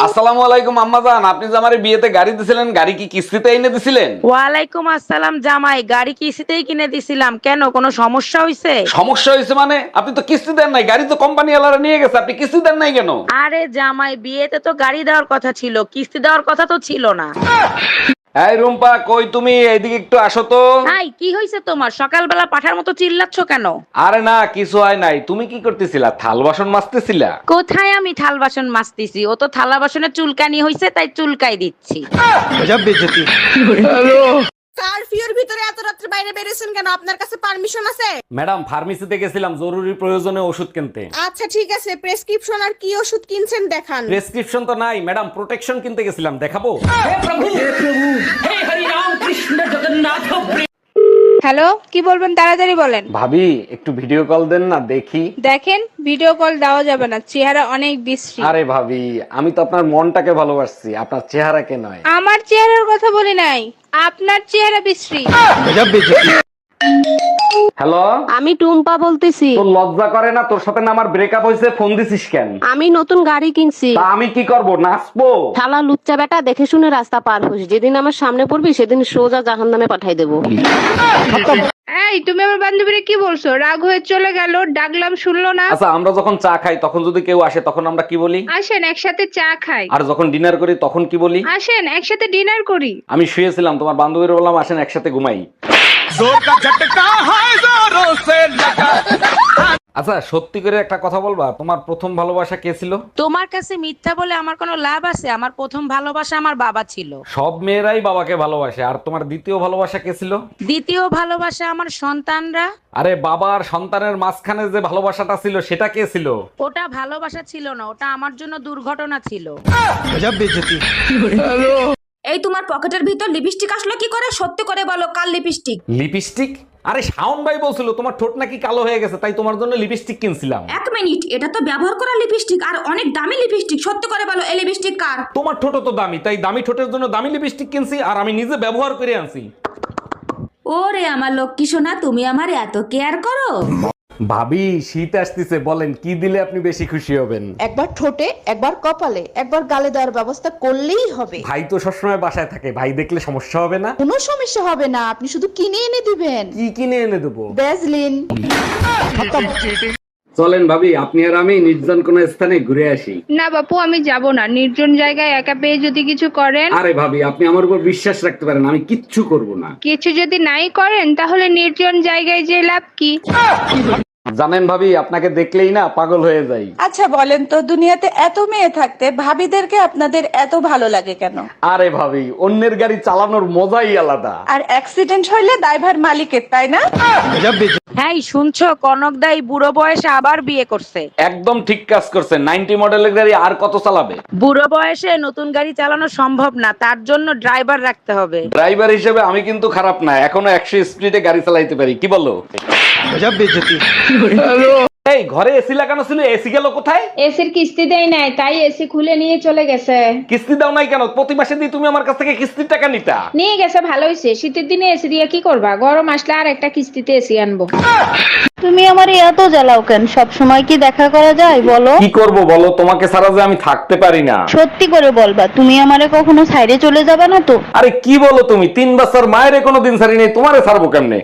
আসসালামু আলাইকুম আম্মাজান, আপনি যে আমারে বিয়েতে গাড়ি দিছিলেন, গাড়ি কি কিস্তিতে এনে দিছিলেন? ওয়ালাইকুম আসসালাম জামাই, গাড়ি কিস্তিতেই কিনে দিছিলাম। কেন, কোনো সমস্যা হয়েছে? সমস্যা হয়েছে মানে? আপনি তো কিস্তি দেন নাই, গাড়ি তো কোম্পানি ওয়ালারা নিয়ে গেছে, আপনি কিস্তি দেন নাই কেন? আরে জামাই, বিয়েতে তো গাড়ি দেওয়ার কথা ছিল, কিস্তি দেওয়ার কথা তো ছিল না। এই রুম্পা, কই তুমি? এইদিকে একটু আসো তো। হাই, কি হয়েছে তোমার? সকালবেলা পাঠার মতো চিল্লাচ্ছ কেন? আরে না, কিছু হয় নাই। তুমি কি করতেছিলা? থাল বাসন মাজতেছিলা? কোথায় আমি থাল বাসন মাজতেছি? ও তো থালা বাসনে চুলকানি হয়েছে, তাই চুলকাই দিচ্ছি। কারফিউর ভিতরে এত রাত্রে বাইরে বেরিয়েছেন কেন? আপনার কাছে পারমিশন আছে? ম্যাডাম, ফার্মেসিতে গেছিলাম জরুরি প্রয়োজনে ওষুধ কিনতে। আচ্ছা ঠিক আছে, প্রেসক্রিপশন আর কি ওষুধ কিনছেন দেখান। প্রেসক্রিপশন তো নাই ম্যাডাম, প্রোটেকশন কিনতে গেছিলাম, দেখাবো? হ্যালো, কি বলবেন তাড়াতাড়ি বলেন। ভাবি, একটু ভিডিও কল দেন না, দেখি। দেখেন, ভিডিও কল দেওয়া যাবে না, চেহারা অনেক বিশ্রী। আরে ভাবি, আমি তো আপনার মনটাকে ভালোবাসছি, আপনার চেহারাকে নয়। আমার চেহারার কথা বলি নাই, আপনার চেহারা বিশ্রী। হ্যালো, আমি টুম্পা বলতেছি। তোর লজ্জা করে না? তোর সাথে না আমার ব্রেকআপ হয়েছে, ফোন দিছিস কেন? আমি নতুন গাড়ি কিনছি। তা আমি কি করব, নাচবো? শালা লুচ্চা বেটা, দেখে শুনে রাস্তা পার হোস, যেদিন আমার সামনে পড়বি সেদিন সোজা জাহান্নামে পাঠাই দেবো। এই, তুমি আমার বান্ধবীরে কি বলছো? রাগ হয়ে চলে গেল, ডাকলাম শুনলো না। আচ্ছা, আমরা যখন চা খাই তখন যদি কেউ আসে তখন আমরা কি বলি? আসেন একসাথে চা খাই। আর যখন ডিনার করি তখন কি বলি? আসেন একসাথে ডিনার করি। আমি শুয়েছিলাম, তোমার বান্ধবীর বললাম আসেন একসাথে ঘুমাই। আচ্ছা, সত্যি করে একটা কথা বলবা, তোমার প্রথম ভালোবাসা কে ছিল? তোমার কাছে মিথ্যা বলে আমার কোনো লাভ আছে? আমার প্রথম ভালোবাসা আমার বাবা ছিল। সব মেয়েরাই বাবাকে ভালোবাসে। আর তোমার দ্বিতীয় ভালোবাসা কে ছিল? দ্বিতীয় ভালোবাসা আমার সন্তানরা। আরে বাবা আর সন্তানের মাঝখানে যে ভালোবাসাটা ছিল সেটা কে ছিল? ওটা ভালোবাসা ছিল না, ওটা আমার জন্য দুর্ঘটনা ছিল। এই তোমার পকেটের ভিতর লিপস্টিক আসলো কি করে? সত্যি করে বলো, কাল লিপস্টিক? লিপস্টিক? আরে শাওন ভাই বলছিল তোমার ঠোঁট নাকি কালো হয়ে গেছে, তাই তোমার জন্য লিপস্টিক কিনছিলাম। এক মিনিট, এটা তো ব্যবহার করা লিপস্টিক আর অনেক দামি লিপস্টিক। সত্যি করে বলো, এই লিপস্টিক কার? তোমার ঠোঁট তো দামি, তাই দামি ঠোঁটের জন্য দামি লিপস্টিক কিনছি, আর আমি নিজে ব্যবহার করে আনছি। ওরে আমার লক্ষ্মী সোনা, তুমি আমার এত কেয়ার করো। ভাবি, শীত আসতেছে, বলেন কি দিলে আপনি বেশি খুশি হবেন? একবার ঠোঁটে, একবার কপালে, একবার গালে দেওয়ার ব্যবস্থা করলেই হবে। ভাই তো সবসময় বাসায় থাকে, ভাই দেখলে সমস্যা হবে না? কোনো সমস্যা হবে না, আপনি শুধু কিনে এনে দিবেন। কি কিনে এনে দেবো? ভ্যাসলিন। চলেন ভাবি, আপনি আর আমি নির্জন কোন স্থানে ঘুরে আসি। না বাপু, আমি যাব না। নির্জন জায়গায় একা পেয়ে যদি কিছু করেন। আরে ভাবি, আপনি আমার উপর বিশ্বাস রাখতে পারেন, আমি কিচ্ছু করব না। কিছু যদি নাই করেন তাহলে নির্জন জায়গায় যে লাভ কি? জানেন ভাবি, আপনাকে দেখলেই না পাগল হয়ে যাই। আচ্ছা বলেন তো, দুনিয়াতে এত মেয়ে থাকতে ভাবিদেরকে আপনাদের এত ভালো লাগে কেন? আরে ভাবি, অন্যের গাড়ি চালানোর মজাই আলাদা। আর অ্যাক্সিডেন্ট হইলে দায়ভার মালিকের, তাই না? হ্যাঁ, শুনছো? কনক দাই বুড়ো বয়সে আবার বিয়ে করছে। একদম ঠিক কাজ করছে। 90 মডেলের গাড়ি আর কত চালাবে? বুড়ো বয়সে নতুন গাড়ি চালানো সম্ভব না, তার জন্য ড্রাইভার রাখতে হবে। ড্রাইভার হিসেবে আমি কিন্তু খারাপ না, এখনো 100 স্পিডে গাড়ি চালাইতে পারি, কি বলো? এই ঘরে এসি লাগানো ছিল, এসি গেল কোথায়? এসির কিস্তি দেয় নাই, তাই এসি খুলে নিয়ে চলে গেছে। কিস্তি দাও নাই কেন? প্রতি মাসে দিয়ে তুমি আমার কাছ থেকে কিস্তির টাকা নিতা। নিয়ে গেছে, ভালো হয়েছে। শীতের দিনে এসি দিয়ে কি করবা? গরম আসলে আর একটা কিস্তিতে এসি আনবো। তুমি আমার এত জ্বালাও কেন? সব সময় কি দেখা করা যায় বলো? কি করব বলো, তোমাকে ছাড়া যে আমি থাকতে পারি না। সত্যি করে বলবা, তুমি আমারে কখনো সাইডে চলে যাবে না তো? আরে কি বলো তুমি? 3 বছর মায়ের কোনোদিন ছাড়ি নেই, তোমারে ছাড়বো কেমনে?